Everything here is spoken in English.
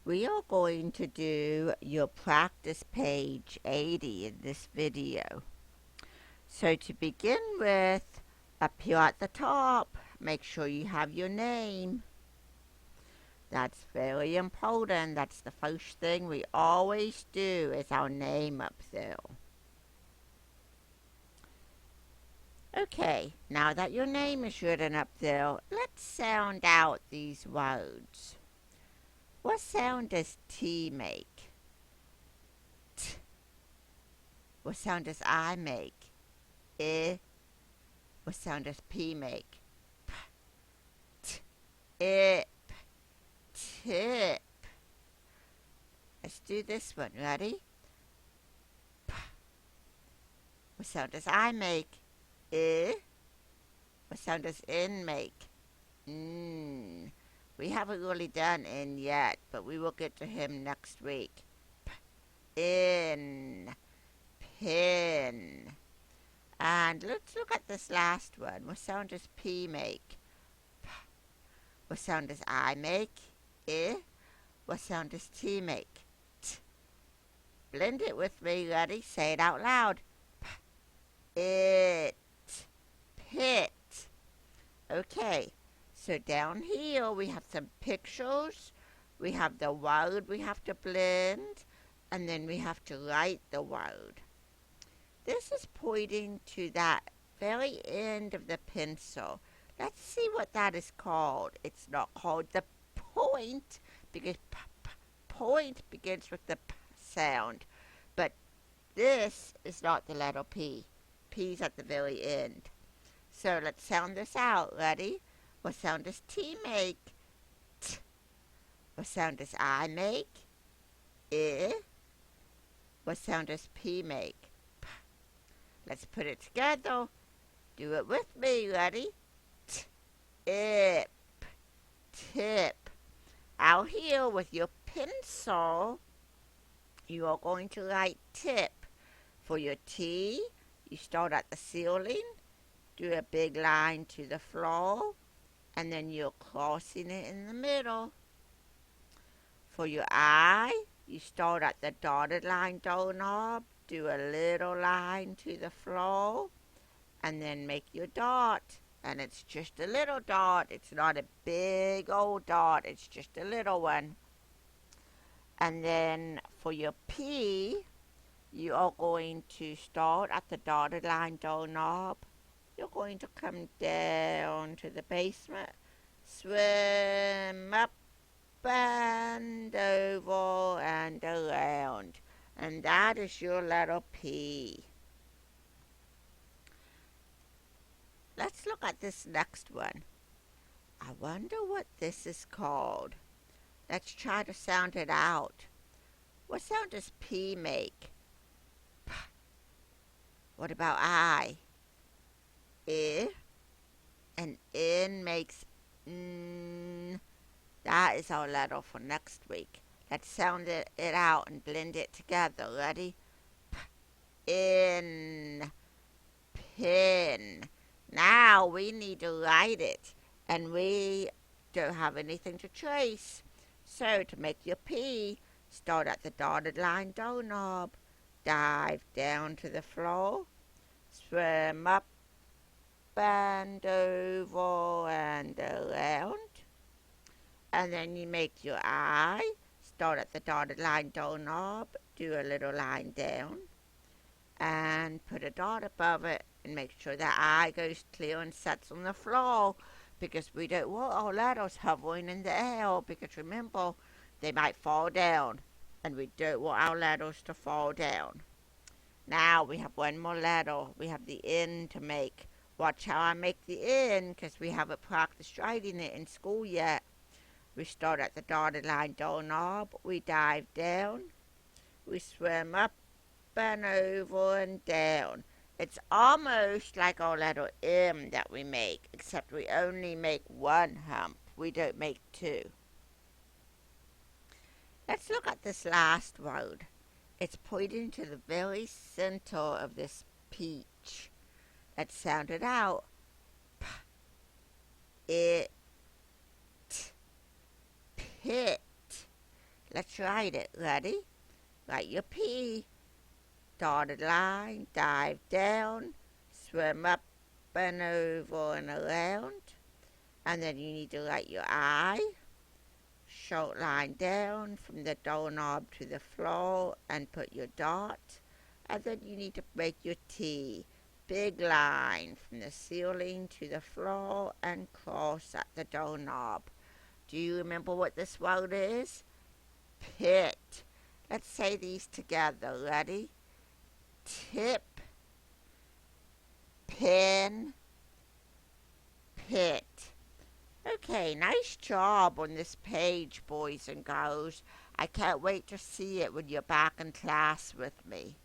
We are going to do your practice page 80 in this video. So to begin with, up here at the top, make sure you have your name. That's very important. That's the first thing we always do is our name up there. Okay, now that your name is written up there, let's sound out these words. What sound does T make? T. What sound does I make? I. What sound does P make? P. T. Ip. Tip. Let's do this one. Ready? P. What sound does I make? I. What sound does in make? N. We haven't really done in yet, but we will get to him next week. P. In. Pin. And let's look at this last one. What sound does P make? P. What sound does I make? I. What sound does T make? T. Blend it with me. Ready? Say it out loud. P. It. Pit. Okay. So down here we have some pictures. We have the word we have to blend. And then we have to write the word. This is pointing to that very end of the pencil. Let's see what that is called. It's not called the point because point begins with the p sound. But this is not the letter P. P's at the very end. So let's sound this out. Ready? What sound does T make? T. What sound does I make? I. What sound does P make? Let's put it together. Do it with me. Ready? T. Ip. Tip. Out here with your pencil, you are going to write tip. For your T, you start at the ceiling, do a big line to the floor, and then you're crossing it in the middle. For your I, you start at the dotted line doorknob, do a little line to the floor, and then make your dot. And it's just a little dot. It's not a big old dot. It's just a little one. And then for your P, you are going to start at the dotted line doorknob. You're going to come down to the basement, swim up and over and around. And that is your letter P. Let's look at this next one. I wonder what this is called. Let's try to sound it out. What sound does P make? P. What about I? I. And in makes N. That is our letter for next week. Let's sound it out and blend it together. Ready? P. In. Pin. Now we need to write it, and we don't have anything to trace. So to make your P, start at the dotted line doorknob, dive down to the floor, swim up and over and around, and then you make your I, start at the dotted line doorknob, do a little line down, and put a dot above it, and make sure that I goes clear and sets on the floor, because we don't want our letters hovering in the air, because remember, they might fall down, and we don't want our letters to fall down. Now we have one more letter. We have the N to make. Watch how I make the N, because we haven't practiced writing it in school yet. We start at the dotted line doorknob, we dive down, we swim up and over and down. It's almost like our letter M that we make, except we only make one hump. We don't make two. Let's look at this last word. It's pointing to the very center of this peach. Let's sound it out. P. It. Pit. Let's write it. Ready? Write your P. Dotted line, dive down, swim up and over and around. And then you need to write your I. Short line down from the doorknob to the floor and put your dot. And then you need to make your T. Big line from the ceiling to the floor and cross at the doorknob. Do you remember what this word is? Pit. Let's say these together. Ready? Tip, pin, pit. Okay, nice job on this page, boys and girls. I can't wait to see it when you're back in class with me.